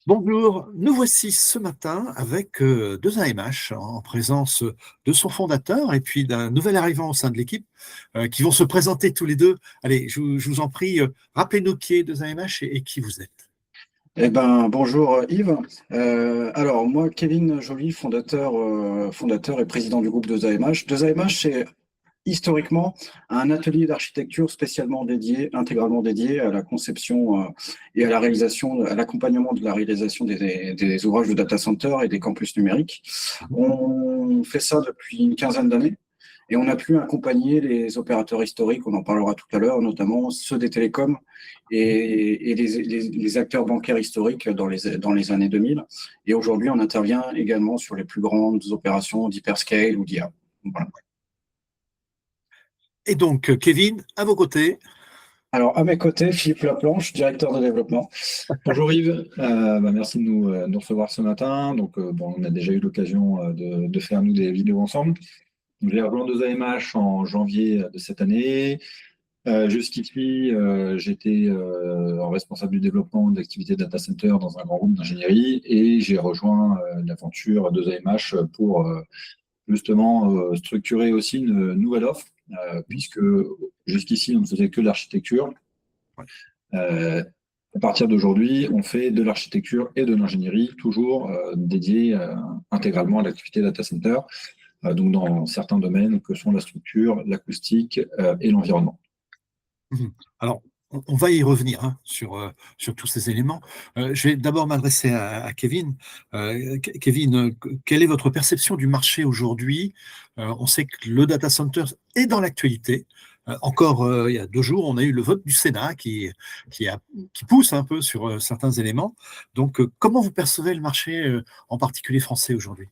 Bonjour, nous voici ce matin avec 2AMH en présence de son fondateur et puis d'un nouvel arrivant au sein de l'équipe qui vont se présenter tous les deux. Allez, je vous en prie, rappelez-nous qui est 2AMH et qui vous êtes. Bonjour Yves. Alors moi, Kevin Joly, fondateur et président du groupe 2AMH. 2AMH, c'est historiquement un atelier d'architecture spécialement dédié, intégralement dédié à la conception et à la réalisation, à l'accompagnement de la réalisation des ouvrages de data center et des campus numériques. On fait ça depuis une quinzaine d'années. Et on a pu accompagner les opérateurs historiques, on en parlera tout à l'heure, notamment ceux des télécoms et les acteurs bancaires historiques dans les années 2000. Et aujourd'hui, on intervient également sur les plus grandes opérations d'hyperscale ou d'IA. Voilà. Et donc, Kevin, à vos côtés. Alors, à mes côtés, Philippe Laplanche, directeur de développement. Bonjour Yves, merci de nous recevoir ce matin. Donc, on a déjà eu l'occasion de faire des vidéos ensemble. J'ai rejoint 2AMH en janvier de cette année. Jusqu'ici, j'étais responsable du développement d'activités data center dans un grand groupe d'ingénierie et j'ai rejoint l'aventure 2AMH pour justement structurer aussi une nouvelle offre, puisque jusqu'ici, on ne faisait que de l'architecture. À partir d'aujourd'hui, on fait de l'architecture et de l'ingénierie, toujours dédiée intégralement à l'activité data center. Donc dans certains domaines que sont la structure, l'acoustique et l'environnement. Alors, on va y revenir sur tous ces éléments. Je vais d'abord m'adresser à Kevin. Kevin, quelle est votre perception du marché aujourd'hui? On sait que le data center est dans l'actualité. Encore il y a 2 jours, on a eu le vote du Sénat qui pousse un peu sur certains éléments. Donc, comment vous percevez le marché, en particulier français aujourd'hui?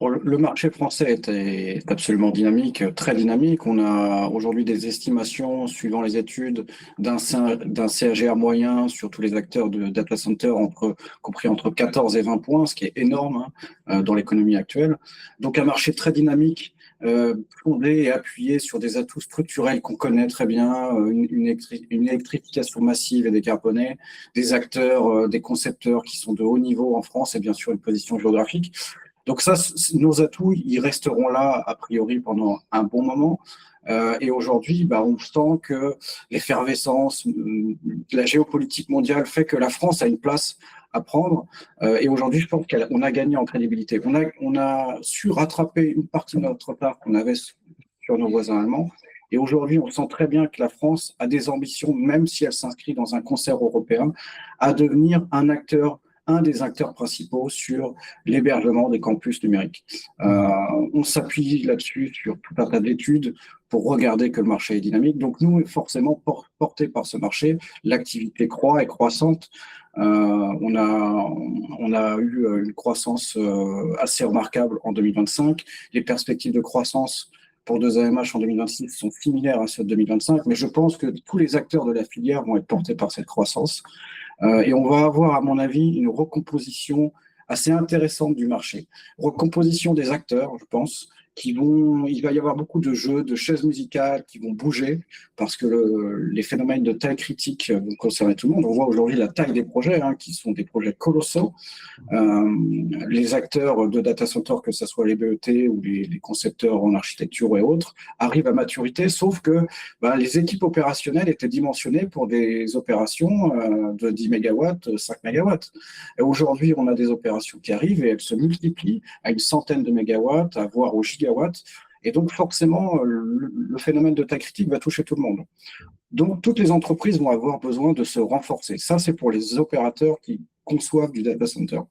Le marché français est absolument dynamique, très dynamique. On a aujourd'hui des estimations, suivant les études, d'un CAGR moyen sur tous les acteurs de data center, compris entre 14 et 20 points, ce qui est énorme dans l'économie actuelle. Donc un marché très dynamique, fondé et appuyé sur des atouts structurels qu'on connaît très bien, une électrification massive et décarbonée, des acteurs, des concepteurs qui sont de haut niveau en France et bien sûr une position géographique. Donc ça, nos atouts, ils resteront là, a priori, pendant un bon moment. Et aujourd'hui, on sent que l'effervescence, la géopolitique mondiale fait que la France a une place à prendre. Et aujourd'hui, je pense qu'on a gagné en crédibilité. On a su rattraper une partie de notre retard qu'on avait sur nos voisins allemands. Et aujourd'hui, on sent très bien que la France a des ambitions, même si elle s'inscrit dans un concert européen, à devenir un des acteurs principaux sur l'hébergement des campus numériques. On s'appuie là-dessus sur tout un tas d'études pour regarder que le marché est dynamique. Donc nous, forcément, portés par ce marché, l'activité croît et croissante. On a eu une croissance assez remarquable en 2025. Les perspectives de croissance pour 2AMH en 2026 sont similaires à celles de 2025, mais je pense que tous les acteurs de la filière vont être portés par cette croissance. Et on va avoir, à mon avis, une recomposition assez intéressante du marché. Recomposition des acteurs, je pense, il va y avoir beaucoup de jeux, de chaises musicales qui vont bouger parce que les phénomènes de taille critique vont concerner tout le monde. On voit aujourd'hui la taille des projets, qui sont des projets colossaux. Les acteurs de data center, que ce soit les BET ou les concepteurs en architecture et autres, arrivent à maturité, sauf que les équipes opérationnelles étaient dimensionnées pour des opérations de 10 MW, 5 MW. Et aujourd'hui, on a des opérations qui arrivent et elles se multiplient à une centaine de mégawatts, voire au gigawatts. Et donc, forcément, le phénomène de taille critique va toucher tout le monde. Donc, toutes les entreprises vont avoir besoin de se renforcer. Ça, c'est pour les opérateurs qui conçoivent du data center.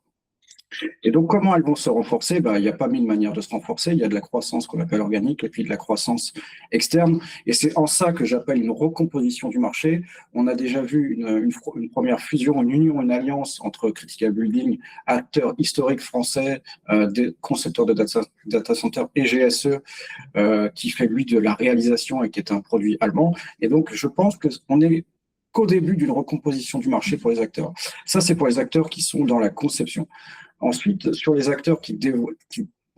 Et donc, comment elles vont se renforcer? Il n'y a pas mille manières de se renforcer. Il y a de la croissance qu'on appelle organique et puis de la croissance externe. Et c'est en ça que j'appelle une recomposition du marché. On a déjà vu une première fusion, une union, une alliance entre Critical Building, acteurs historiques français, des concepteurs de data center et GSE, qui fait, lui, de la réalisation et qui est un produit allemand. Et donc, je pense qu'on est qu'au début d'une recomposition du marché pour les acteurs. Ça, c'est pour les acteurs qui sont dans la conception. Ensuite, sur les acteurs qui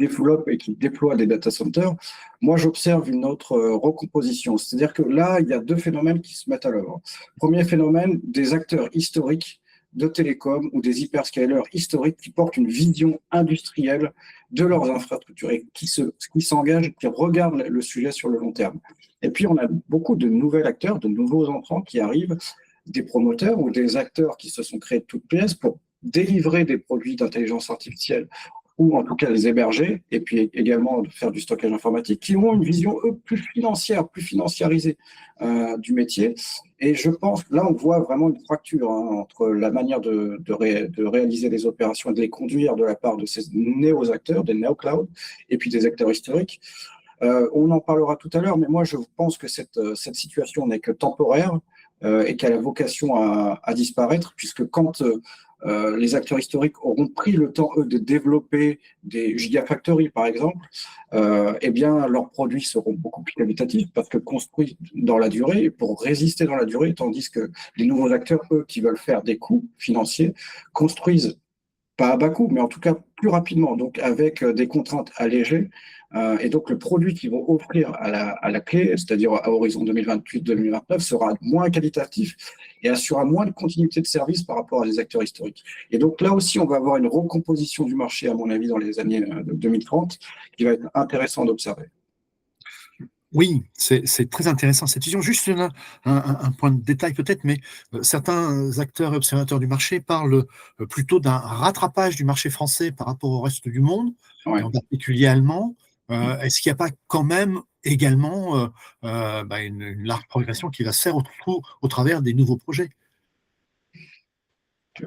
développent et qui déploient des data centers, moi j'observe une autre recomposition. C'est-à-dire que là, il y a deux phénomènes qui se mettent à l'œuvre. Premier phénomène, des acteurs historiques de télécom ou des hyperscalers historiques qui portent une vision industrielle de leurs infrastructures et qui s'engagent, qui regardent le sujet sur le long terme. Et puis, on a beaucoup de nouveaux acteurs, de nouveaux entrants qui arrivent, des promoteurs ou des acteurs qui se sont créés de toutes pièces pour délivrer des produits d'intelligence artificielle ou en tout cas les héberger, et puis également faire du stockage informatique, qui ont une vision, eux, plus financière, plus financiarisée du métier. Et je pense que là, on voit vraiment une fracture entre la manière de réaliser les opérations et de les conduire de la part de ces néo-acteurs, des néo-clouds, et puis des acteurs historiques. On en parlera tout à l'heure, mais moi, je pense que cette situation n'est que temporaire et qu'elle a vocation à disparaître, puisque quand les acteurs historiques auront pris le temps, eux, de développer des gigafactories, par exemple, eh bien, leurs produits seront beaucoup plus qualitatifs parce que construits dans la durée et pour résister dans la durée, tandis que les nouveaux acteurs, eux, qui veulent faire des coûts financiers, construisent pas à bas coût, mais en tout cas plus rapidement, donc avec des contraintes allégées. Et donc le produit qu'ils vont offrir à la clé, c'est-à-dire à horizon 2028-2029, sera moins qualitatif et assurera moins de continuité de service par rapport à des acteurs historiques. Et donc là aussi, on va avoir une recomposition du marché, à mon avis, dans les années 2030, qui va être intéressant d'observer. Oui, c'est très intéressant cette vision. Juste un point de détail peut-être, mais certains acteurs et observateurs du marché parlent plutôt d'un rattrapage du marché français par rapport au reste du monde, Ouais. et en particulier allemand. Est-ce qu'il n'y a pas quand même également une large progression qui va se faire au travers des nouveaux projets?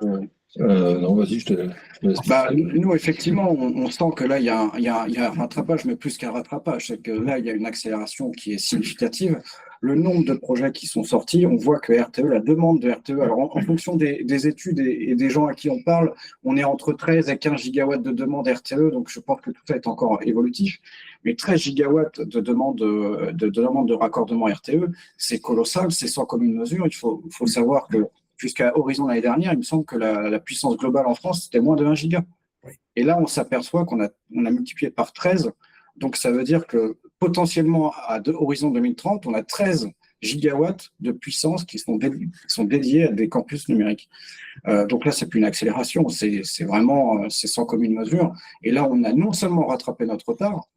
Non, vas-y, je te laisse. Nous, effectivement, on sent que là, il y a un rattrapage, mais plus qu'un rattrapage, c'est que là, il y a une accélération qui est significative. Le nombre de projets qui sont sortis, on voit que RTE, la demande de RTE, alors en fonction des études et des gens à qui on parle, on est entre 13 et 15 gigawatts de demande RTE, donc je pense que tout ça est encore évolutif. Mais 13 gigawatts de demande de raccordement RTE, c'est colossal, c'est sans commune mesure. Il faut savoir que jusqu'à horizon l'année dernière, il me semble que la puissance globale en France, c'était moins de 1 giga. Et là, on s'aperçoit qu'on a multiplié par 13. Donc, ça veut dire que potentiellement, à horizon 2030, on a 13 gigawatts de puissance qui sont dédiés à des campus numériques. Donc là, c'est plus une accélération, c'est vraiment sans commune mesure. Et là, on a non seulement rattrapé notre retard,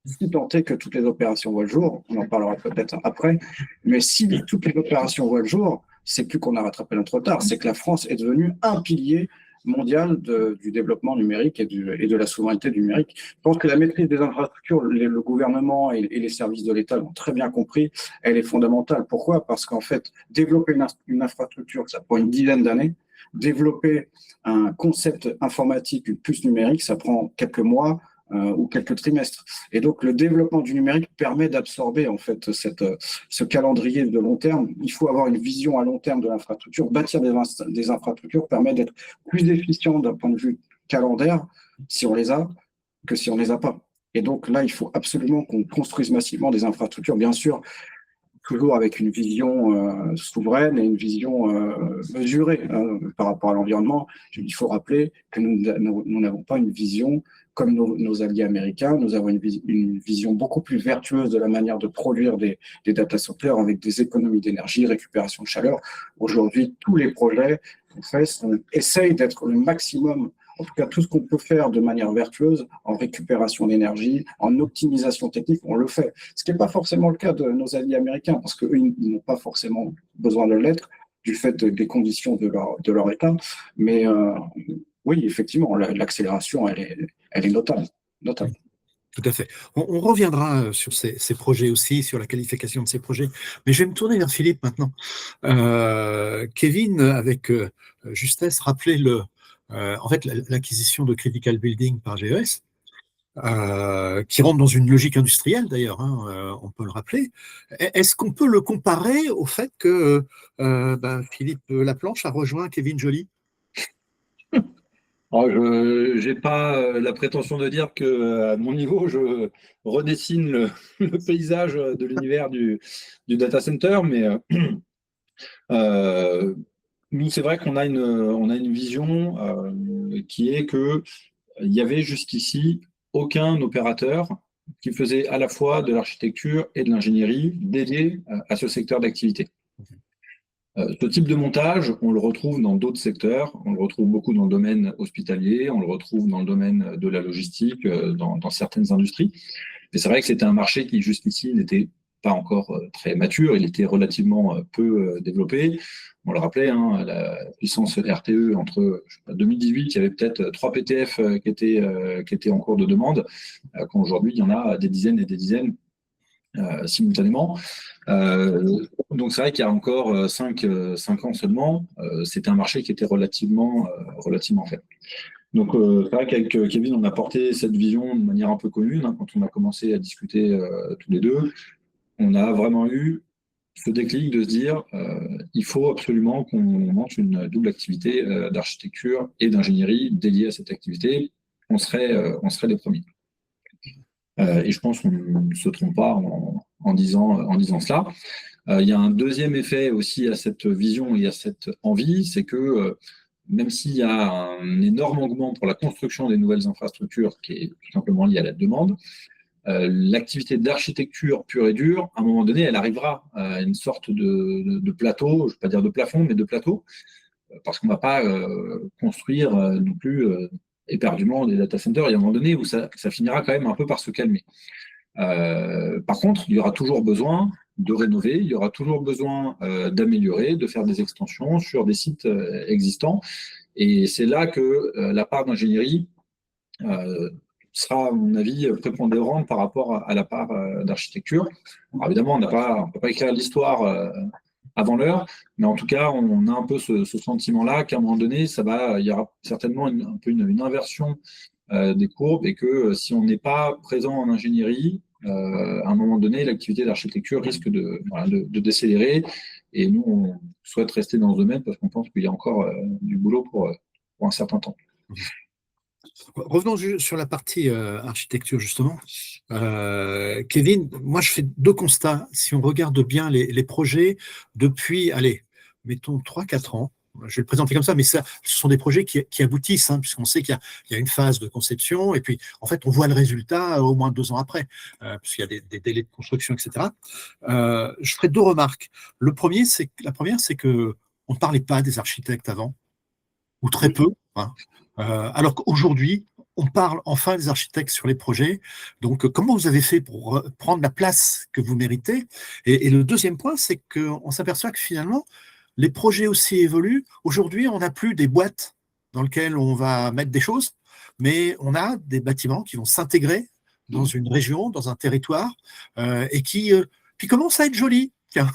si tant est que toutes les opérations voient le jour, on en parlera peut-être après, mais si toutes les opérations voient le jour, c'est plus qu'on a rattrapé notre retard, c'est que la France est devenue un pilier mondial du développement numérique et de la souveraineté du numérique. Je pense que la maîtrise des infrastructures, le gouvernement et les services de l'État l'ont très bien compris, elle est fondamentale. Pourquoi? Parce qu'en fait, développer une infrastructure, ça prend une dizaine d'années. Développer un concept informatique, une puce numérique, ça prend quelques mois, ou quelques trimestres. Et donc, le développement du numérique permet d'absorber en fait ce calendrier de long terme. Il faut avoir une vision à long terme de l'infrastructure. Bâtir des infrastructures permet d'être plus efficient d'un point de vue calendaire, si on les a, que si on ne les a pas. Et donc là, il faut absolument qu'on construise massivement des infrastructures, bien sûr, toujours avec une vision souveraine et une vision mesurée par rapport à l'environnement. Il faut rappeler que nous n'avons pas une vision comme nos alliés américains. Nous avons une vision beaucoup plus vertueuse de la manière de produire des data centers avec des économies d'énergie, récupération de chaleur. Aujourd'hui, tous les projets essayent d'être le maximum, en tout cas tout ce qu'on peut faire de manière vertueuse en récupération d'énergie, en optimisation technique, on le fait. Ce qui n'est pas forcément le cas de nos alliés américains, parce qu'eux, ils n'ont pas forcément besoin de l'être du fait des conditions de leur État. Mais oui, effectivement, l'accélération, elle est notable. Tout à fait. On reviendra sur ces projets aussi, sur la qualification de ces projets. Mais je vais me tourner vers Philippe maintenant. Kevin, avec justesse, rappelait en fait, l'acquisition de Critical Building par GES, qui rentre dans une logique industrielle d'ailleurs, on peut le rappeler. Est-ce qu'on peut le comparer au fait que Philippe Laplanche a rejoint Kevin Joly? Alors, je n'ai pas la prétention de dire que à mon niveau, je redessine le paysage de l'univers du data center, mais nous, c'est vrai qu'on a une vision qui est que il y avait jusqu'ici aucun opérateur qui faisait à la fois de l'architecture et de l'ingénierie dédiée à ce secteur d'activité. Ce type de montage, on le retrouve dans d'autres secteurs, on le retrouve beaucoup dans le domaine hospitalier, on le retrouve dans le domaine de la logistique, dans certaines industries. Mais c'est vrai que c'était un marché qui jusqu'ici n'était pas encore très mature, il était relativement peu développé. On le rappelait, hein, la puissance RTE entre 2018, il y avait peut-être 3 PTF qui étaient en cours de demande, quand aujourd'hui il y en a des dizaines et des dizaines simultanément. Donc c'est vrai qu'il y a encore 5 ans seulement, c'était un marché qui était relativement faible. Donc c'est vrai qu'avec Kevin, on a porté cette vision de manière un peu commune, hein, quand on a commencé à discuter tous les deux. On a vraiment eu ce déclic de se dire il faut absolument qu'on monte une double activité d'architecture et d'ingénierie dédiée à cette activité. On serait les premiers. Et je pense qu'on ne se trompe pas en disant cela. Il y a un deuxième effet aussi à cette vision et à cette envie, c'est que même s'il y a un énorme engouement pour la construction des nouvelles infrastructures qui est tout simplement lié à la demande, l'activité d'architecture pure et dure, à un moment donné, elle arrivera à une sorte de plateau, je ne vais pas dire de plafond, mais de plateau, parce qu'on ne va pas construire non plus éperdument des data centers. Il y a un moment donné où ça finira quand même un peu par se calmer. Par contre, il y aura toujours besoin de rénover, il y aura toujours besoin d'améliorer, de faire des extensions sur des sites existants. Et c'est là que la part d'ingénierie sera, à mon avis, prépondérante par rapport à la part d'architecture. Évidemment, on ne peut pas écrire l'histoire avant l'heure, mais en tout cas, on a un peu ce sentiment-là qu'à un moment donné, il y aura certainement un peu une inversion des courbes et que si on n'est pas présent en ingénierie, à un moment donné, l'activité d'architecture risque de décélérer. Et nous, on souhaite rester dans ce domaine parce qu'on pense qu'il y a encore du boulot pour un certain temps. Revenons sur la partie architecture, justement. Kevin, moi, je fais 2 constats. Si on regarde bien les projets depuis, allez, mettons 3-4 ans, je vais le présenter comme ça, mais ce sont des projets qui aboutissent, hein, puisqu'on sait qu'il y a une phase de conception, et puis, en fait, on voit le résultat au moins 2 ans après, puisqu'il y a des délais de construction, etc. Je ferai 2 remarques. La première, c'est qu'on ne parlait pas des architectes avant, ou très peu, hein. Alors qu'aujourd'hui, on parle enfin des architectes sur les projets. Donc, comment vous avez fait pour prendre la place que vous méritez? Et le deuxième point, c'est qu'on s'aperçoit que finalement, les projets aussi évoluent. Aujourd'hui, on n'a plus des boîtes dans lesquelles on va mettre des choses, mais on a des bâtiments qui vont s'intégrer dans une région, dans un territoire, et qui commencent à être jolis. Tiens.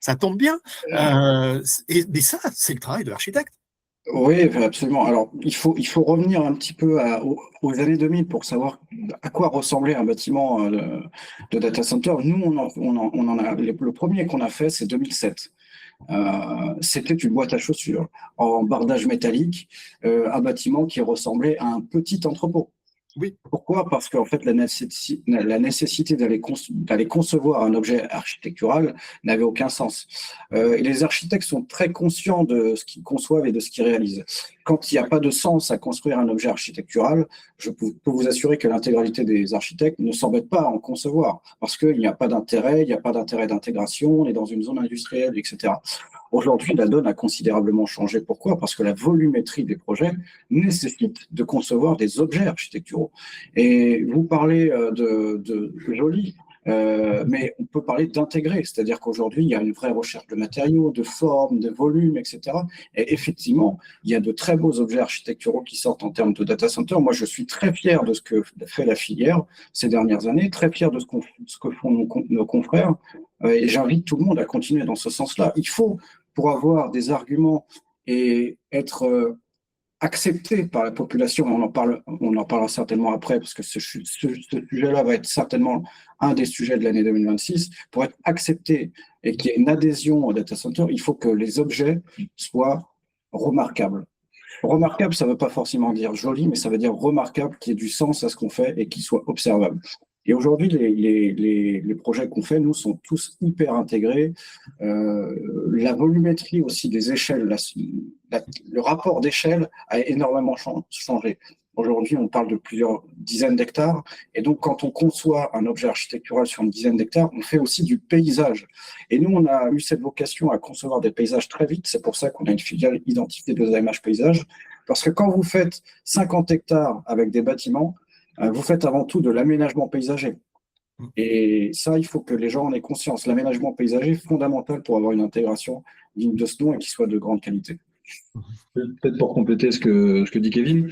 Ça tombe bien. Mais ça, c'est le travail de l'architecte. Oui, absolument. Alors, il faut revenir un petit peu aux années 2000 pour savoir à quoi ressemblait un bâtiment de data center. Nous, le premier qu'on a fait, c'est 2007. C'était une boîte à chaussures en bardage métallique, un bâtiment qui ressemblait à un petit entrepôt. Oui. Pourquoi? Parce qu'en fait, la nécessité d'aller concevoir un objet architectural n'avait aucun sens. Et les architectes sont très conscients de ce qu'ils conçoivent et de ce qu'ils réalisent. Quand il n'y a pas de sens à construire un objet architectural, je peux vous assurer que l'intégralité des architectes ne s'embêtent pas à en concevoir, parce qu'il n'y a pas d'intérêt, il n'y a pas d'intérêt d'intégration, on est dans une zone industrielle, etc. Aujourd'hui, la donne a considérablement changé. Pourquoi? Parce que la volumétrie des projets nécessite de concevoir des objets architecturaux. Et vous parlez de joli, mais on peut parler d'intégrer, c'est-à-dire qu'aujourd'hui, il y a une vraie recherche de matériaux, de formes, de volumes, etc. Et effectivement, il y a de très beaux objets architecturaux qui sortent en termes de data center. Moi, je suis très fier de ce que fait la filière ces dernières années, très fier de ce que font nos confrères, et j'invite tout le monde à continuer dans ce sens-là. Il faut, pour avoir des arguments et être accepté par la population, on en parlera certainement après, parce que ce sujet-là va être certainement un des sujets de l'année 2026. Pour être accepté et qu'il y ait une adhésion au data center, il faut que les objets soient remarquables. Remarquable, ça ne veut pas forcément dire joli, mais ça veut dire remarquable, qu'il y ait du sens à ce qu'on fait et qu'il soit observable. Et aujourd'hui, les projets qu'on fait, nous, sont tous hyper intégrés. La volumétrie aussi des échelles, le rapport d'échelle a énormément changé. Aujourd'hui, on parle de plusieurs dizaines d'hectares. Et donc, quand on conçoit un objet architectural sur une dizaine d'hectares, on fait aussi du paysage. Et nous, on a eu cette vocation à concevoir des paysages très vite. C'est pour ça qu'on a une filiale identifiée de AMH Paysage. Parce que quand vous faites 50 hectares avec des bâtiments, vous faites avant tout de l'aménagement paysager. Et ça, il faut que les gens en aient conscience. L'aménagement paysager est fondamental pour avoir une intégration digne de ce nom et qui soit de grande qualité. Peut-être pour compléter ce que dit Kevin,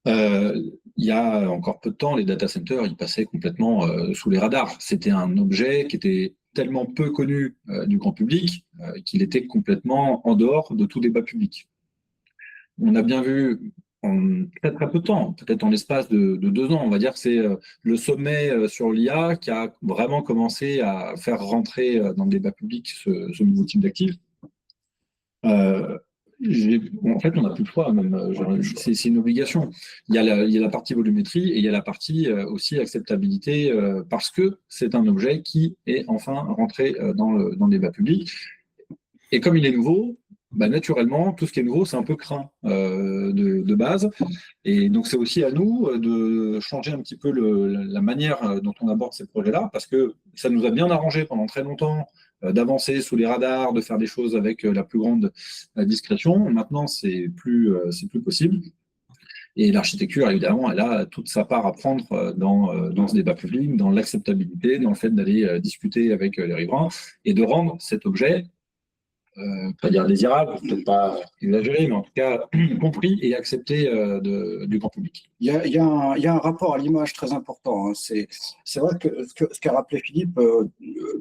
il y a encore peu de temps, les data centers, ils passaient complètement sous les radars. C'était un objet qui était tellement peu connu du grand public qu'il était complètement en dehors de tout débat public. On a bien vu en très très peu de temps, peut-être en l'espace de 2 ans, on va dire que c'est le sommet sur l'IA qui a vraiment commencé à faire rentrer dans le débat public ce nouveau type d'actif. En fait, on n'a plus le choix, même. C'est une obligation. Il y a la partie volumétrie et il y a la partie aussi acceptabilité parce que c'est un objet qui est enfin rentré dans le débat public. Et comme il est nouveau, bah, naturellement, tout ce qui est nouveau, c'est un peu craint de base. Et donc, c'est aussi à nous de changer un petit peu la manière dont on aborde ces projets-là, parce que ça nous a bien arrangé pendant très longtemps d'avancer sous les radars, de faire des choses avec la plus grande discrétion. Maintenant, c'est plus possible. Et l'architecture, évidemment, elle a toute sa part à prendre dans ce débat public, dans l'acceptabilité, dans le fait d'aller discuter avec les riverains et de rendre cet objet pas dire désirable, peut-être pas exagéré, mais en tout cas compris et accepté du grand public. Il y a un rapport à l'image très important. Hein. C'est vrai que ce qu'a rappelé Philippe,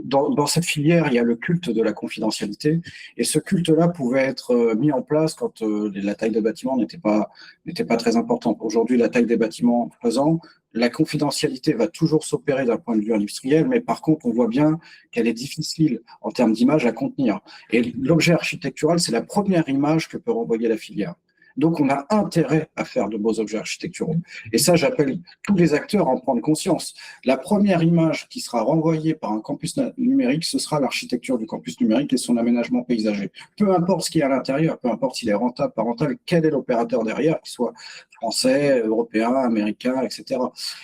dans cette filière, il y a le culte de la confidentialité. Et ce culte-là pouvait être mis en place quand la taille des bâtiments n'était pas très importante. Aujourd'hui, la taille des bâtiments faisant, la confidentialité va toujours s'opérer d'un point de vue industriel, mais par contre, on voit bien qu'elle est difficile en termes d'image à contenir. Et l'objet architectural, c'est la première image que peut renvoyer la filière. Donc, on a intérêt à faire de beaux objets architecturaux. Et ça, j'appelle tous les acteurs à en prendre conscience. La première image qui sera renvoyée par un campus numérique, ce sera l'architecture du campus numérique et son aménagement paysager. Peu importe ce qu'il y a à l'intérieur, peu importe s'il est rentable, pas rentable, quel est l'opérateur derrière, qu'il soit français, européen, américain, etc.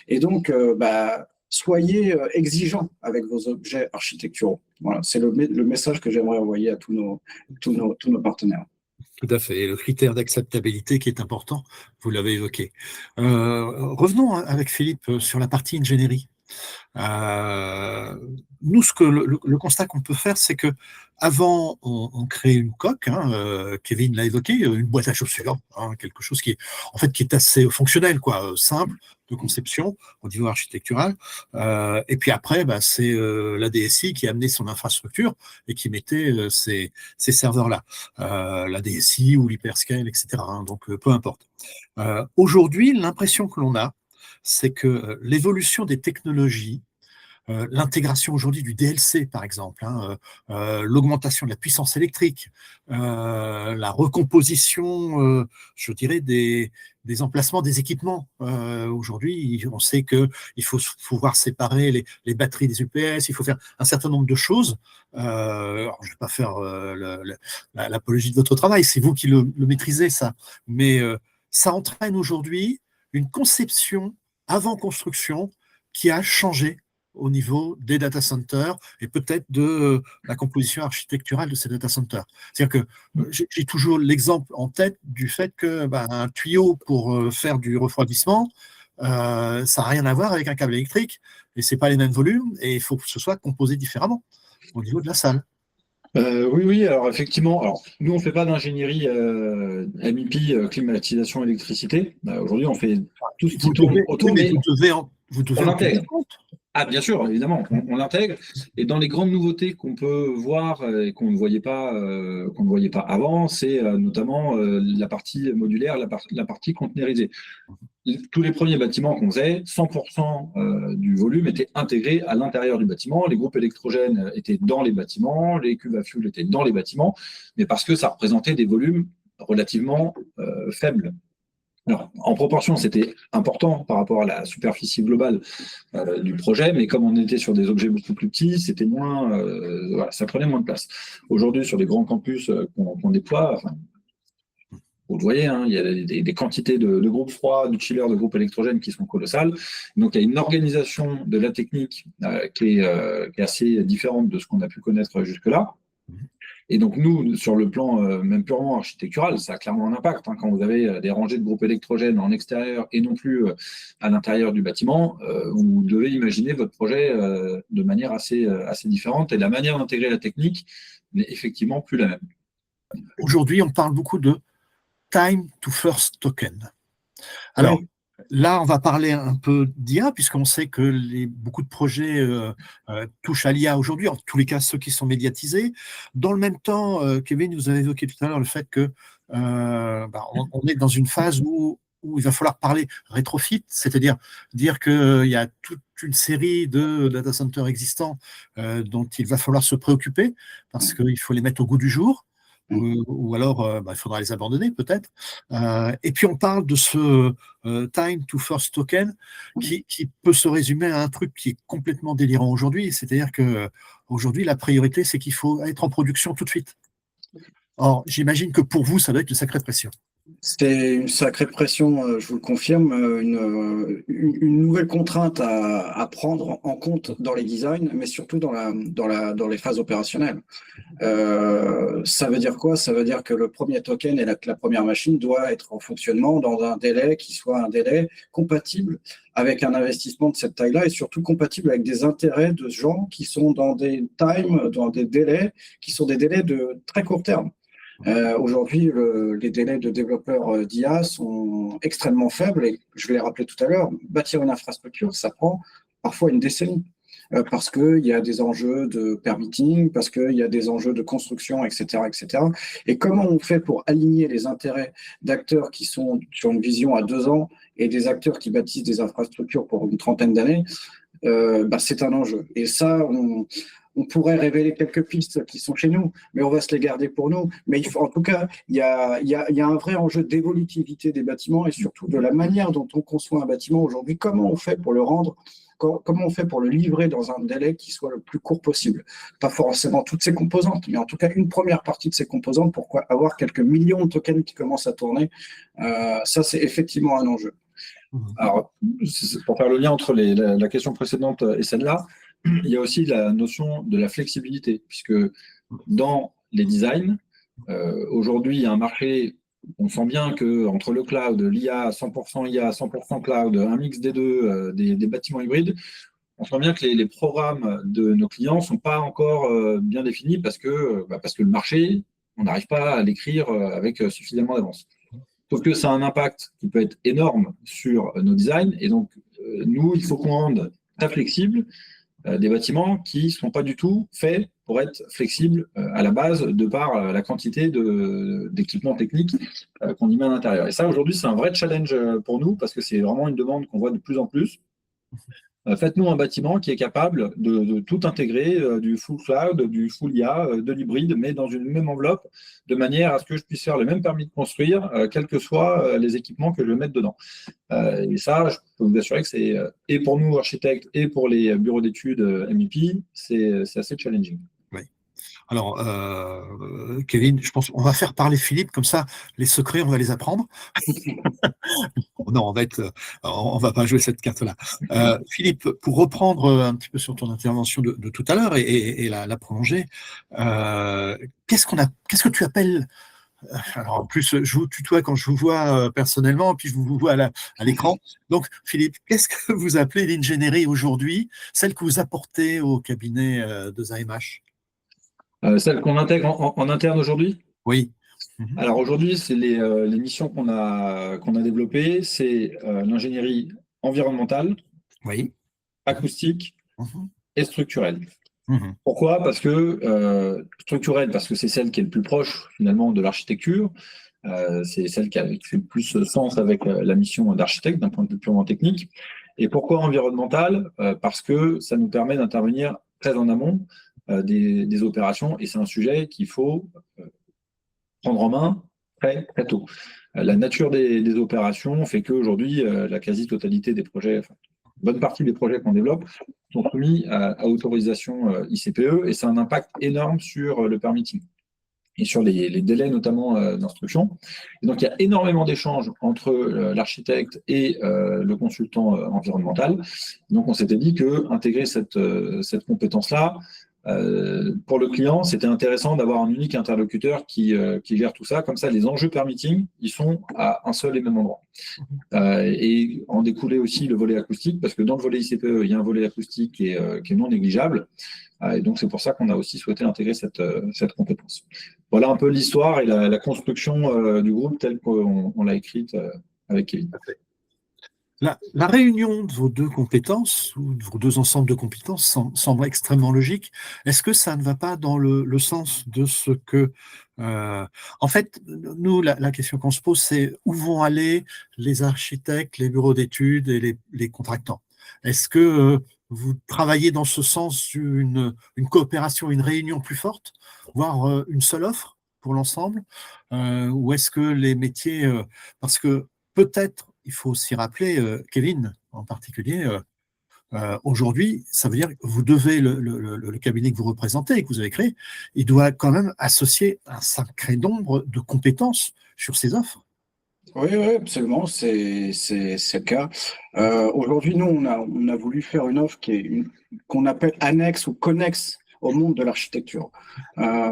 Et donc, soyez exigeants avec vos objets architecturaux. Voilà, c'est le message que j'aimerais envoyer à tous nos partenaires. Tout à fait. Et le critère d'acceptabilité qui est important, vous l'avez évoqué. Revenons avec Philippe sur la partie ingénierie. Nous, le constat qu'on peut faire, c'est que avant, on crée une coque. Kevin l'a évoqué, une boîte à chaussures, quelque chose qui est assez fonctionnel, quoi, simple de conception au niveau architectural. Et puis après, c'est la DSI qui a amené son infrastructure et qui mettait ces serveurs-là, la DSI ou l'hyperscale, etc. Donc peu importe. Aujourd'hui, l'impression que l'on a, c'est que l'évolution des technologies, l'intégration aujourd'hui du DLC, par exemple, l'augmentation de la puissance électrique, la recomposition, je dirais, des emplacements des équipements. Aujourd'hui, on sait qu'il faut pouvoir séparer les batteries des UPS, il faut faire un certain nombre de choses. Alors, je ne vais pas faire l'apologie de votre travail, c'est vous qui le maîtrisez, ça. Mais ça entraîne aujourd'hui une conception avant construction qui a changé au niveau des data centers et peut-être de la composition architecturale de ces data centers. C'est-à-dire que j'ai toujours l'exemple en tête du fait que un tuyau pour faire du refroidissement, ça n'a rien à voir avec un câble électrique et ce n'est pas les mêmes volumes et il faut que ce soit composé différemment au niveau de la salle. Oui, alors effectivement, nous on ne fait pas d'ingénierie MEP, climatisation, électricité. Aujourd'hui, on fait tout ce qui tourne autour, mais vous devez on l'intègre. Ah, bien sûr, évidemment, on l'intègre. Et dans les grandes nouveautés qu'on peut voir et qu'on ne voyait pas avant, c'est notamment la partie modulaire, la partie conteneurisée. Tous les premiers bâtiments qu'on faisait, 100% du volume était intégré à l'intérieur du bâtiment. Les groupes électrogènes étaient dans les bâtiments, les cuves à fuel étaient dans les bâtiments, mais parce que ça représentait des volumes relativement faibles. Alors, en proportion, c'était important par rapport à la superficie globale du projet, mais comme on était sur des objets beaucoup plus petits, c'était moins, ça prenait moins de place. Aujourd'hui, sur les grands campus qu'on déploie, vous le voyez, hein, il y a des quantités de groupes froids, de chillers, de groupes électrogènes qui sont colossales. Donc, il y a une organisation de la technique qui est assez différente de ce qu'on a pu connaître jusque-là. Et donc, nous, sur le plan même purement architectural, ça a clairement un impact. Hein, quand vous avez des rangées de groupes électrogènes en extérieur et non plus à l'intérieur du bâtiment, vous devez imaginer votre projet de manière assez différente. Et la manière d'intégrer la technique n'est effectivement plus la même. Aujourd'hui, on parle beaucoup de time to first token. Alors, Oui. là, on va parler un peu d'IA, puisqu'on sait que beaucoup de projets touchent à l'IA aujourd'hui, en tous les cas ceux qui sont médiatisés. Dans le même temps, Kevin, vous avez évoqué tout à l'heure le fait que on est dans une phase où il va falloir parler rétrofit, c'est-à-dire dire qu'il y a toute une série de data centers existants dont il va falloir se préoccuper, parce qu'il faut les mettre au goût du jour. Ou alors il faudra les abandonner peut-être. Et puis on parle de ce time to first token qui peut se résumer à un truc qui est complètement délirant aujourd'hui, c'est-à-dire que aujourd'hui la priorité c'est qu'il faut être en production tout de suite. Or, j'imagine que pour vous, ça doit être une sacrée pression. C'est une sacrée pression, je vous le confirme, une nouvelle contrainte à prendre en compte dans les designs, mais surtout dans les phases opérationnelles. Ça veut dire quoi? Ça veut dire que le premier token et la première machine doit être en fonctionnement dans un délai qui soit un délai compatible avec un investissement de cette taille-là et surtout compatible avec des intérêts de gens qui sont dans des délais qui sont des délais de très court terme. Aujourd'hui, les délais de développeurs d'IA sont extrêmement faibles et je l'ai rappelé tout à l'heure, bâtir une infrastructure, ça prend parfois une décennie. Parce qu'il y a des enjeux de permitting, parce qu'il y a des enjeux de construction, etc., etc. Et comment on fait pour aligner les intérêts d'acteurs qui sont sur une vision à 2 ans et des acteurs qui bâtissent des infrastructures pour une trentaine d'années, c'est un enjeu. Et ça, on pourrait révéler quelques pistes qui sont chez nous, mais on va se les garder pour nous. Mais en tout cas, il y a un vrai enjeu d'évolutivité des bâtiments et surtout de la manière dont on conçoit un bâtiment aujourd'hui. Comment on fait pour le rendre, comment on fait pour le livrer dans un délai qui soit le plus court possible? Pas forcément toutes ses composantes, mais en tout cas une première partie de ses composantes pour avoir quelques millions de tokens qui commencent à tourner. Ça, c'est effectivement un enjeu. Alors, pour faire le lien entre la question précédente et celle-là, il y a aussi la notion de la flexibilité, puisque dans les designs, aujourd'hui, il y a un marché, on sent bien qu'entre le cloud, l'IA, 100% IA, 100% cloud, un mix des deux, des bâtiments hybrides, on sent bien que les programmes de nos clients ne sont pas encore bien définis parce que le marché, on n'arrive pas à l'écrire avec suffisamment d'avance. Sauf que ça a un impact qui peut être énorme sur nos designs. Et donc, nous, il faut qu'on rende très flexible des bâtiments qui ne sont pas du tout faits pour être flexibles à la base de par la quantité d'équipements techniques qu'on y met à l'intérieur. Et ça, aujourd'hui, c'est un vrai challenge pour nous parce que c'est vraiment une demande qu'on voit de plus en plus. Faites-nous un bâtiment qui est capable de tout intégrer, du full cloud, du full IA, de l'hybride, mais dans une même enveloppe, de manière à ce que je puisse faire le même permis de construire, quels que soient les équipements que je vais mettre dedans. Et ça, je peux vous assurer que c'est, et pour nous, architectes, et pour les bureaux d'études MEP, c'est assez challenging. Alors, Kevin, je pense qu'on va faire parler Philippe, comme ça, les secrets, on va les apprendre. Non, on va pas jouer cette carte-là. Philippe, pour reprendre un petit peu sur ton intervention de tout à l'heure et la prolonger, qu'est-ce que tu appelles, alors en plus, je vous tutoie quand je vous vois personnellement, puis je vous vois à l'écran. Donc, Philippe, qu'est-ce que vous appelez l'ingénierie aujourd'hui, celle que vous apportez au cabinet de ZAMH? Celle qu'on intègre en interne aujourd'hui? Oui. Alors aujourd'hui, c'est les missions qu'on a développées, c'est l'ingénierie environnementale, Oui. acoustique et structurelle. Mmh. Pourquoi? Parce que structurelle, parce que c'est celle qui est le plus proche finalement de l'architecture, c'est celle qui fait le plus sens avec la mission d'architecte d'un point de vue purement technique. Et pourquoi environnementale? Parce que ça nous permet d'intervenir très en amont des opérations et c'est un sujet qu'il faut prendre en main très, très tôt. La nature des opérations fait qu'aujourd'hui, la quasi-totalité des projets, enfin, une bonne partie des projets qu'on développe sont soumis à autorisation ICPE et ça a un impact énorme sur le permitting. et sur les délais notamment d'instruction. Et donc, il y a énormément d'échanges entre l'architecte et le consultant environnemental. Donc, on s'était dit qu'intégrer cette compétence-là, pour le client, c'était intéressant d'avoir un unique interlocuteur qui gère tout ça. Comme ça, les enjeux permitting, ils sont à un seul et même endroit. Et en découlait aussi le volet acoustique, parce que dans le volet ICPE, il y a un volet acoustique qui est non négligeable. Et donc, c'est pour ça qu'on a aussi souhaité intégrer cette compétence. Voilà un peu l'histoire et la construction du groupe telle qu'on l'a écrite avec Kevin. La réunion de vos deux compétences, ou de vos deux ensembles de compétences, semble extrêmement logique. Est-ce que ça ne va pas dans le sens de ce que... en fait, nous, la question qu'on se pose, c'est où vont aller les architectes, les bureaux d'études et les contractants? Est-ce que vous travaillez dans ce sens une coopération, une réunion plus forte, voire une seule offre pour l'ensemble? Ou est-ce que les métiers... parce que peut-être, il faut aussi rappeler, Kevin en particulier, aujourd'hui, ça veut dire que vous devez, le cabinet que vous représentez, que vous avez créé, il doit quand même associer un sacré nombre de compétences sur ces offres. Oui, oui, absolument, c'est le cas. Aujourd'hui, nous, on a voulu faire une offre qu'on appelle annexe ou connexe au monde de l'architecture.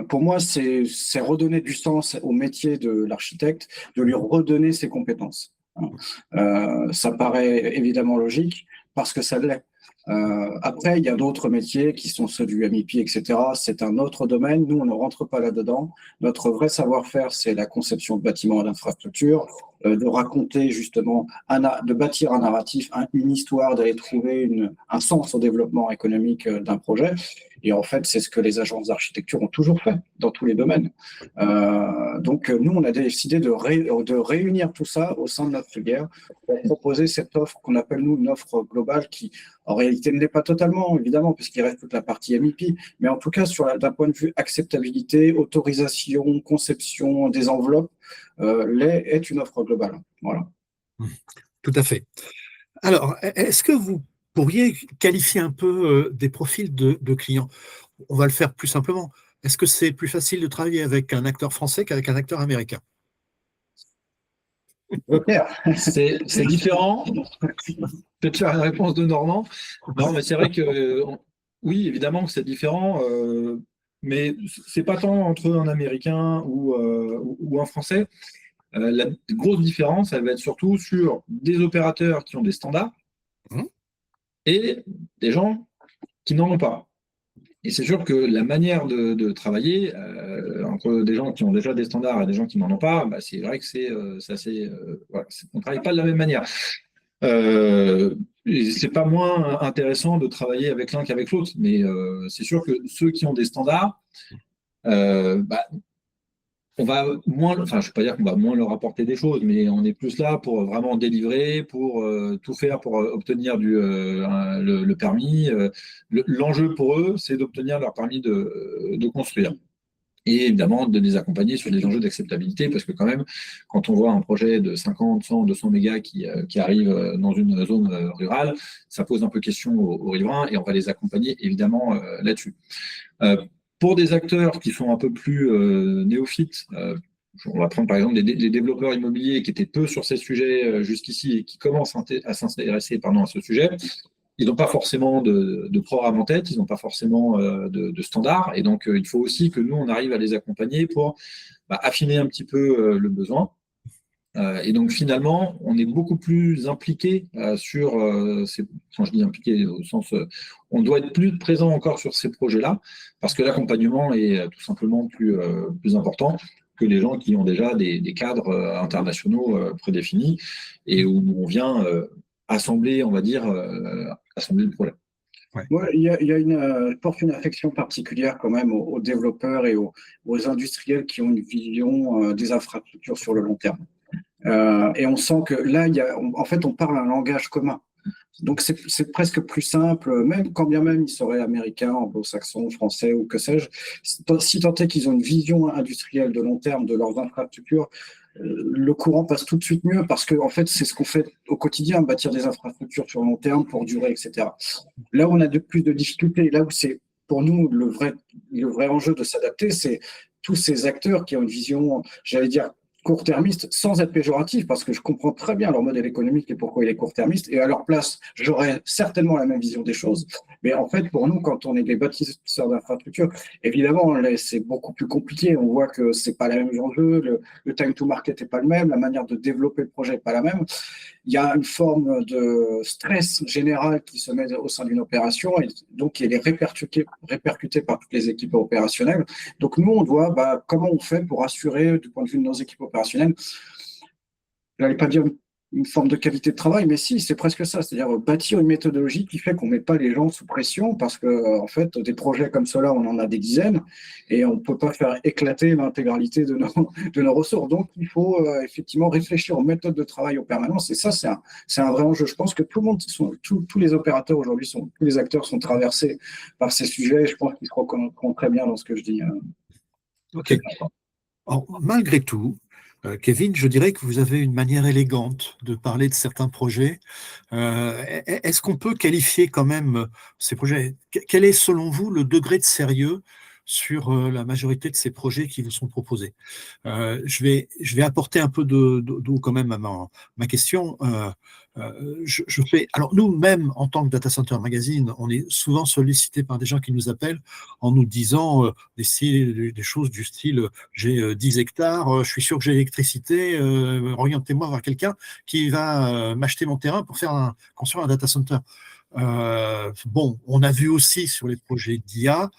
Pour moi, c'est redonner du sens au métier de l'architecte, de lui redonner ses compétences. Ça paraît évidemment logique parce que ça l'est. Après, il y a d'autres métiers qui sont ceux du MEP, etc. C'est un autre domaine. Nous, on ne rentre pas là-dedans. Notre vrai savoir-faire, c'est la conception de bâtiments et d'infrastructures, de raconter justement, de bâtir un narratif, une histoire, d'aller trouver un sens au développement économique d'un projet. Et en fait, c'est ce que les agences d'architecture ont toujours fait dans tous les domaines. Donc, nous, on a décidé de réunir tout ça au sein de notre filière pour proposer cette offre qu'on appelle, nous, une offre globale qui, en réalité, ne l'est pas totalement, évidemment, puisqu'il reste toute la partie MEP, mais en tout cas, d'un point de vue acceptabilité, autorisation, conception des enveloppes, est une offre globale. Voilà. Tout à fait. Alors, est-ce que vous pourriez qualifier un peu des profils de clients? On va le faire plus simplement. Est-ce que c'est plus facile de travailler avec un acteur français qu'avec un acteur américain? C'est différent. Peut-être faire une réponse de Normand. Non, mais c'est vrai que oui, évidemment que c'est différent, mais c'est pas tant entre un Américain ou un Français. La grosse différence, elle va être surtout sur des opérateurs qui ont des standards et des gens qui n'en ont pas. Et c'est sûr que la manière de travailler entre des gens qui ont déjà des standards et des gens qui n'en ont pas, bah, c'est vrai que c'est assez. Voilà, on ne travaille pas de la même manière. C'est pas moins intéressant de travailler avec l'un qu'avec l'autre, mais c'est sûr que ceux qui ont des standards, bah, on va moins, enfin, je ne vais pas dire qu'on va moins leur apporter des choses, mais on est plus là pour vraiment délivrer, pour tout faire pour obtenir le permis. L'enjeu pour eux, c'est d'obtenir leur permis de construire. Et évidemment, de les accompagner sur des enjeux d'acceptabilité, parce que quand même, quand on voit un projet de 50, 100, 200 mégas qui arrive dans une zone rurale, ça pose un peu question aux riverains, et on va les accompagner évidemment là-dessus. Pour des acteurs qui sont un peu plus néophytes, on va prendre par exemple des développeurs immobiliers qui étaient peu sur ces sujets jusqu'ici et qui commencent à s'intéresser à ce sujet. Ils n'ont pas forcément de programme en tête, ils n'ont pas forcément de standards. Et donc, il faut aussi que nous, on arrive à les accompagner pour affiner un petit peu le besoin. Et donc, finalement, on est beaucoup plus impliqué sur quand je dis impliqué au sens, on doit être plus présent encore sur ces projets-là, parce que l'accompagnement est tout simplement plus important que les gens qui ont déjà des cadres internationaux prédéfinis et où on vient assembler, on va dire, assembler le projet. Ouais. Ouais, je porte une affection particulière quand même aux développeurs et aux industriels qui ont une vision des infrastructures sur le long terme. Et on sent que là, en fait, on parle un langage commun. Donc, c'est presque plus simple, même quand bien même ils seraient américains, anglo-saxons, français ou que sais-je, si tant est qu'ils ont une vision industrielle de long terme de leurs infrastructures, le courant passe tout de suite mieux parce que en fait, c'est ce qu'on fait au quotidien, bâtir des infrastructures sur long terme pour durer, etc. Là où on a plus de difficultés, là où c'est pour nous, le vrai enjeu de s'adapter, c'est tous ces acteurs qui ont une vision, j'allais dire, court-termiste, sans être péjoratif, parce que je comprends très bien leur modèle économique et pourquoi il est court-termiste. Et à leur place, j'aurais certainement la même vision des choses. Mais en fait, pour nous, quand on est des bâtisseurs d'infrastructures, évidemment, là, c'est beaucoup plus compliqué. On voit que c'est pas le même enjeu, le time to market n'est pas le même, la manière de développer le projet n'est pas la même. Il y a une forme de stress général qui se met au sein d'une opération et donc elle est répercutée par toutes les équipes opérationnelles. Donc nous, on doit, comment on fait pour assurer, du point de vue de nos équipes opérationnelles, je n'allais pas dire une forme de qualité de travail, mais si, c'est presque ça, c'est-à-dire bâtir une méthodologie qui fait qu'on ne met pas les gens sous pression, parce que en fait, des projets comme cela, on en a des dizaines, et on ne peut pas faire éclater l'intégralité de nos ressources. Donc, il faut effectivement réfléchir aux méthodes de travail en permanence, et ça, c'est un vrai enjeu. Je pense que tout le monde, tous les opérateurs aujourd'hui, tous les acteurs sont traversés par ces sujets, et je pense qu'ils se reconnaîtront très bien dans ce que je dis. Ok. Alors, malgré tout, Kevin, je dirais que vous avez une manière élégante de parler de certains projets. Est-ce qu'on peut qualifier quand même ces projets? Quel est, selon vous, le degré de sérieux sur la majorité de ces projets qui vous sont proposés? Je vais apporter un peu d'eau quand même à ma question. Alors nous-mêmes, en tant que Data Center Magazine, on est souvent sollicité par des gens qui nous appellent en nous disant des choses du style j'ai 10 hectares, je suis sûr que j'ai l'électricité, orientez-moi vers quelqu'un qui va m'acheter mon terrain pour construire un data center. Bon, on a vu aussi sur les projets d'IA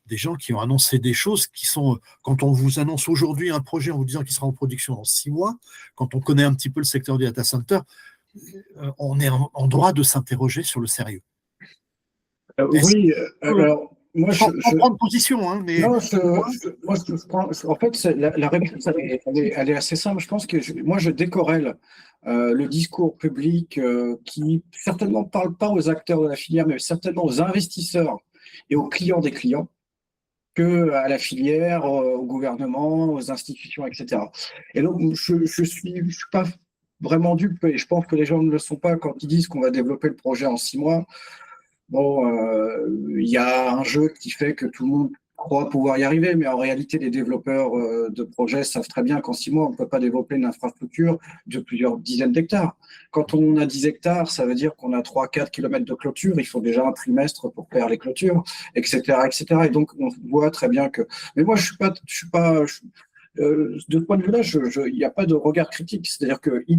des gens qui ont annoncé des choses qui sont, quand on vous annonce aujourd'hui un projet en vous disant qu'il sera en production dans 6 mois, quand on connaît un petit peu le secteur du data center, on est en droit de s'interroger sur le sérieux. Oui, alors moi sans prendre position, hein, mais non, moi, en fait, la réponse, elle est assez simple. Je pense que moi, je décorrèle le discours public qui certainement ne parle pas aux acteurs de la filière, mais certainement aux investisseurs et aux clients des clients, que à la filière, au gouvernement, aux institutions, etc. Et donc, je suis pas vraiment dupe, et je pense que les gens ne le sont pas quand ils disent qu'on va développer le projet en 6 mois. Bon, il y a un jeu qui fait que tout le monde croit pouvoir y arriver, mais en réalité, les développeurs de projets savent très bien qu'en 6 mois, on ne peut pas développer une infrastructure de plusieurs dizaines d'hectares. Quand on a 10 hectares, ça veut dire qu'on a 3-4 kilomètres de clôture, il faut déjà un trimestre pour faire les clôtures, etc., etc. Et donc, on voit très bien que… Mais moi, je suis pas de ce point de vue-là, il n'y a pas de regard critique. C'est-à-dire qu'ils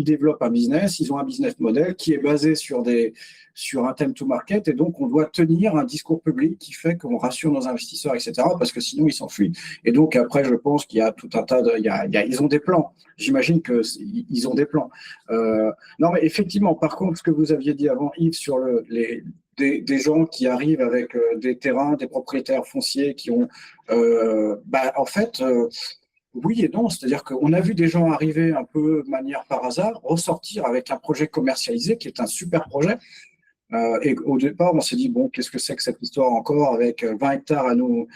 développent un business, ils ont un business model qui est basé sur un time to market, et donc on doit tenir un discours public qui fait qu'on rassure nos investisseurs, etc., parce que sinon ils s'enfuient. Et donc après, je pense qu'il y a tout un tas de… ils ont des plans. J'imagine qu'ils ont des plans. Non, mais effectivement, par contre, ce que vous aviez dit avant, Yves, sur des gens qui arrivent avec des terrains, des propriétaires fonciers qui ont… en fait… oui et non, c'est-à-dire qu'on a vu des gens arriver un peu de manière par hasard, ressortir avec un projet commercialisé qui est un super projet. Et au départ, on s'est dit, bon, qu'est-ce que c'est que cette histoire encore avec 20 hectares à nous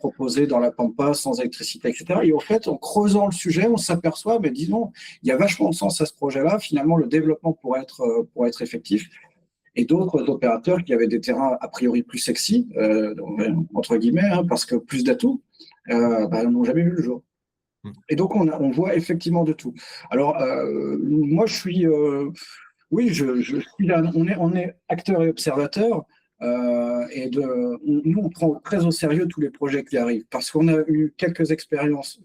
proposer dans la Pampa sans électricité, etc. Et au fait, en creusant le sujet, on s'aperçoit, mais disons, il y a vachement de sens à ce projet-là. Finalement, le développement pourrait être effectif. Et d'autres opérateurs qui avaient des terrains a priori plus sexy, entre guillemets, hein, parce que plus d'atouts, n'ont jamais vu le jour. Et donc, on voit effectivement de tout. Alors, moi, je suis… oui, je suis là. On est acteurs et observateurs. Nous, on prend très au sérieux tous les projets qui arrivent, parce qu'on a eu quelques expériences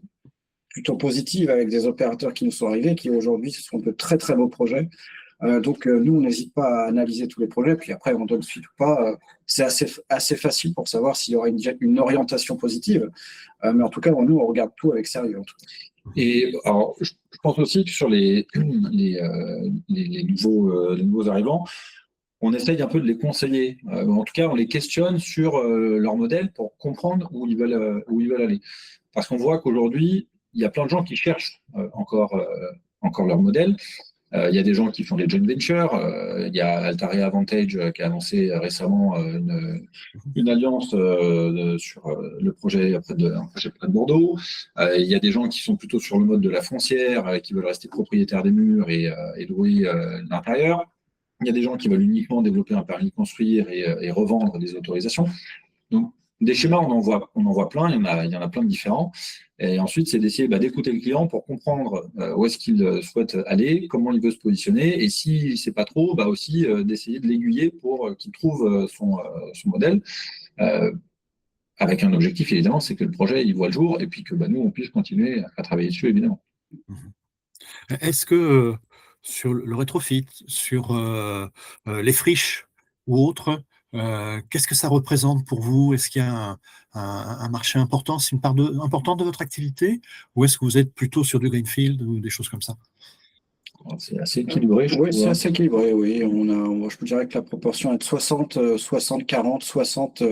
plutôt positives avec des opérateurs qui nous sont arrivés, qui aujourd'hui, ce sont de très, très beaux projets. Donc, nous, on n'hésite pas à analyser tous les projets, puis après, on donne suite ou pas. C'est assez facile pour savoir s'il y aura une orientation positive. Mais en tout cas, nous, on regarde tout avec sérieux. En tout cas. Et alors, je pense aussi que sur les nouveaux arrivants, on essaye un peu de les conseiller. En tout cas, on les questionne sur leur modèle pour comprendre où ils veulent aller. Parce qu'on voit qu'aujourd'hui, il y a plein de gens qui cherchent encore leur modèle. Il y a des gens qui font des joint ventures. Il y a Altaria Vantage qui a annoncé récemment une alliance sur le projet près de Bordeaux. Il y a des gens qui sont plutôt sur le mode de la foncière, qui veulent rester propriétaires des murs et louer l'intérieur. Il y a des gens qui veulent uniquement développer un permis de construire et revendre des autorisations. Donc, des schémas, on en voit plein, il y en a plein de différents. Et ensuite, c'est d'essayer d'écouter le client pour comprendre où est-ce qu'il souhaite aller, comment il veut se positionner. Et si c'est pas trop, aussi d'essayer de l'aiguiller pour qu'il trouve son modèle. Avec un objectif, évidemment, c'est que le projet il voit le jour et puis que nous, on puisse continuer à travailler dessus, évidemment. Est-ce que sur le rétrofit, sur les friches ou autres, qu'est-ce que ça représente pour vous? Est-ce qu'il y a un marché important, c'est une part importante de votre activité, ou est-ce que vous êtes plutôt sur du greenfield ou des choses comme ça? C'est assez équilibré, je Oui, trouve. c'est assez équilibré, oui. Je dirais que la proportion est de 60, 40, 60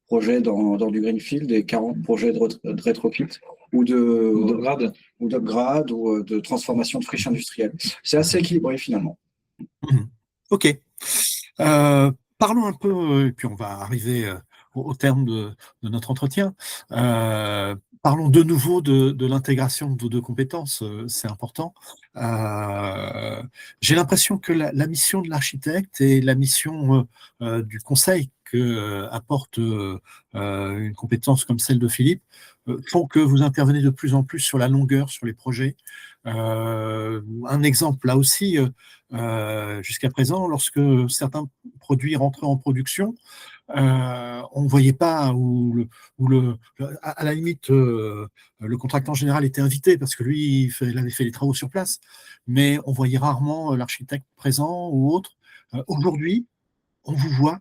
projets dans du greenfield et 40 projets de rétrofit ou Grade. d'upgrade ou de transformation de friches industrielles. C'est assez équilibré finalement. Ok. Parlons un peu, et puis on va arriver au terme de notre entretien. Parlons de nouveau de l'intégration de vos deux compétences, c'est important. J'ai l'impression que la mission de l'architecte et la mission du conseil que apporte une compétence comme celle de Philippe font que vous intervenez de plus en plus sur la longueur, sur les projets. Un exemple là aussi, jusqu'à présent, lorsque certains produits rentraient en production, on ne voyait pas à la limite, le contractant général était invité parce que lui, il avait fait les travaux sur place, mais on voyait rarement l'architecte présent ou autre. Aujourd'hui, on vous voit.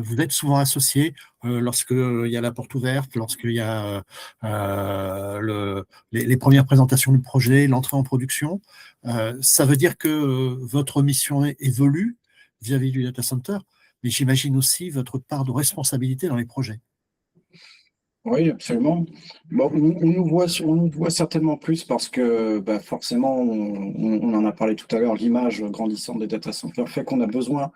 Vous êtes souvent associé lorsqu'il y a la porte ouverte, lorsqu'il y a les premières présentations du projet, l'entrée en production. Ça veut dire que votre mission évolue vis-à-vis du data center, mais j'imagine aussi votre part de responsabilité dans les projets. Oui, absolument. Bon, on nous voit certainement plus parce que forcément, on en a parlé tout à l'heure, l'image grandissante des data centers fait qu'on a besoin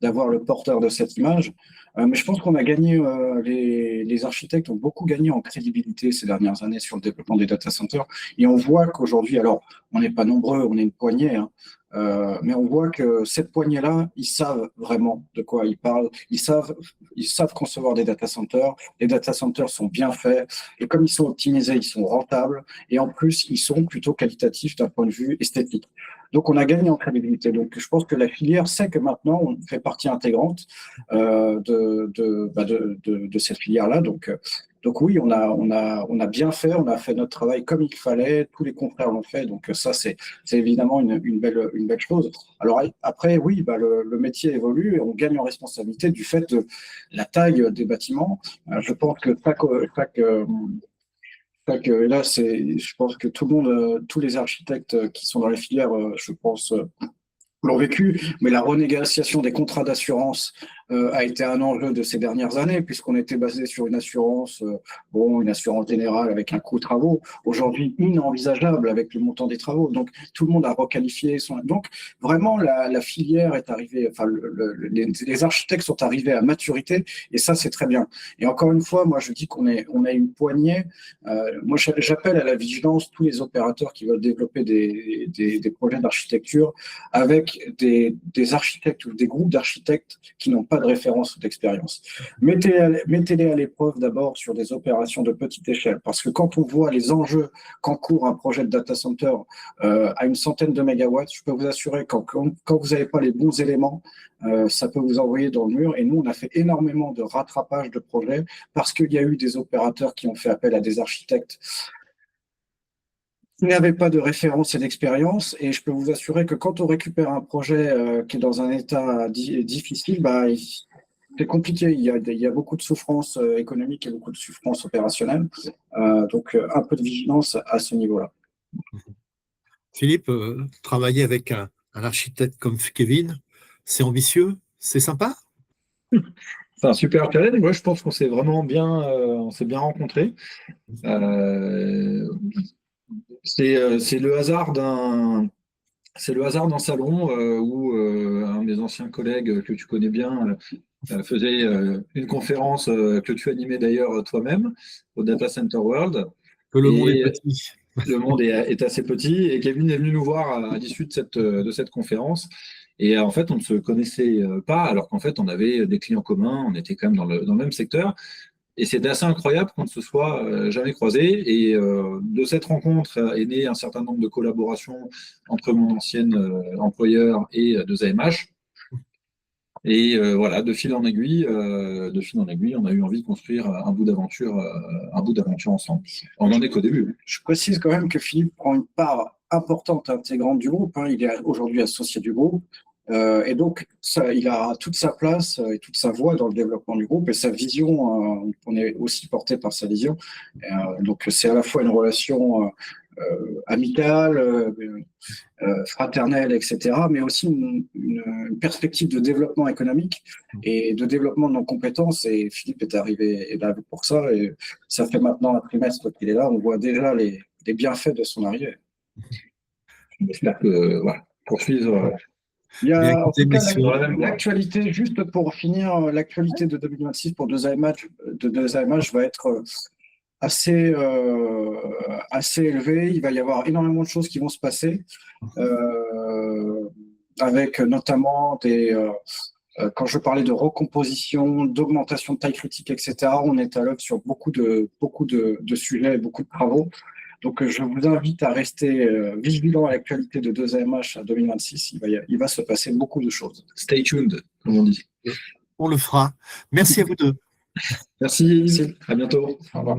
d'avoir le porteur de cette image. Mais je pense qu'on a gagné, les architectes ont beaucoup gagné en crédibilité ces dernières années sur le développement des data centers. Et on voit qu'aujourd'hui, alors, on n'est pas nombreux, on est une poignée, hein, mais on voit que cette poignée-là, ils savent vraiment de quoi ils parlent. Ils savent concevoir des data centers. Les data centers sont bien faits. Et comme ils sont optimisés, ils sont rentables. Et en plus, ils sont plutôt qualitatifs d'un point de vue esthétique. Donc, on a gagné en crédibilité. Donc, je pense que la filière sait que maintenant, on fait partie intégrante de cette filière-là. Donc oui, on a bien fait, on a fait notre travail comme il fallait, tous les confrères l'ont fait, donc ça, c'est évidemment une belle chose. Alors après, oui, le métier évolue et on gagne en responsabilité du fait de la taille des bâtiments. Je pense que là, je pense que tout le monde, tous les architectes qui sont dans la filière, je pense, l'ont vécu, mais la renégociation des contrats d'assurance a été un enjeu de ces dernières années, puisqu'on était basé sur une assurance, une assurance générale avec un coût travaux, aujourd'hui inenvisageable avec le montant des travaux. Donc, tout le monde a requalifié Donc, vraiment, la filière est arrivée, enfin, les architectes sont arrivés à maturité, et ça, c'est très bien. Et encore une fois, moi, je dis qu'on a une poignée. Moi, j'appelle à la vigilance tous les opérateurs qui veulent développer des projets d'architecture avec des architectes ou des groupes d'architectes qui n'ont pas de référence ou d'expérience. Mettez-les à l'épreuve d'abord sur des opérations de petite échelle, parce que quand on voit les enjeux qu'encourt un projet de data center à une centaine de mégawatts, je peux vous assurer que quand vous n'avez pas les bons éléments, ça peut vous envoyer dans le mur. Et nous, on a fait énormément de rattrapage de projets parce qu'il y a eu des opérateurs qui ont fait appel à des architectes qui n'avaient pas de référence et d'expérience. Et je peux vous assurer que quand on récupère un projet qui est dans un état difficile, c'est compliqué. Il y a beaucoup de souffrance économique et beaucoup de souffrance opérationnelle. Donc, un peu de vigilance à ce niveau-là. Philippe, travailler avec un architecte comme Kevin, c'est ambitieux, c'est sympa? C'est un super challenge. Moi, je pense qu'on s'est vraiment bien rencontrés. C'est le hasard d'un salon où un des anciens collègues que tu connais bien faisait une conférence que tu animais d'ailleurs toi-même au Data Center World. Que le monde est petit. Le monde est assez petit et Kevin est venu nous voir à l'issue de cette conférence Et en fait, on ne se connaissait pas, alors qu'en fait, on avait des clients communs, on était quand même dans le même secteur. Et c'est assez incroyable qu'on ne se soit jamais croisés. Et de cette rencontre est né un certain nombre de collaborations entre mon ancien employeur et 2AMH. Et voilà, de fil en aiguille, on a eu envie de construire un bout d'aventure ensemble. On n'en est qu'au début. Je précise quand même que Philippe prend une part importante, intégrante du groupe. Il est aujourd'hui associé du groupe. Et donc, il a toute sa place et toute sa voix dans le développement du groupe et sa vision. On est aussi porté par sa vision. Donc, c'est à la fois une relation amicale, fraternelle, etc., mais aussi une perspective de développement économique et de développement de nos compétences. Et Philippe est là pour ça. Et ça fait maintenant un trimestre qu'il est là. On voit déjà les bienfaits de son arrivée. J'espère que, voilà, poursuivre. Il y a en tout cas l'actualité, juste pour finir, l'actualité de 2026 pour 2AMH va être assez élevée. Il va y avoir énormément de choses qui vont se passer, avec notamment quand je parlais de recomposition, d'augmentation de taille critique, etc., on est à l'œuvre sur beaucoup de sujets, beaucoup de travaux. Donc, je vous invite à rester vigilant à l'actualité de 2AMH à 2026. Il va se passer beaucoup de choses. Stay tuned, comme on dit. On le fera. Merci à vous deux. Merci. À bientôt. Au revoir.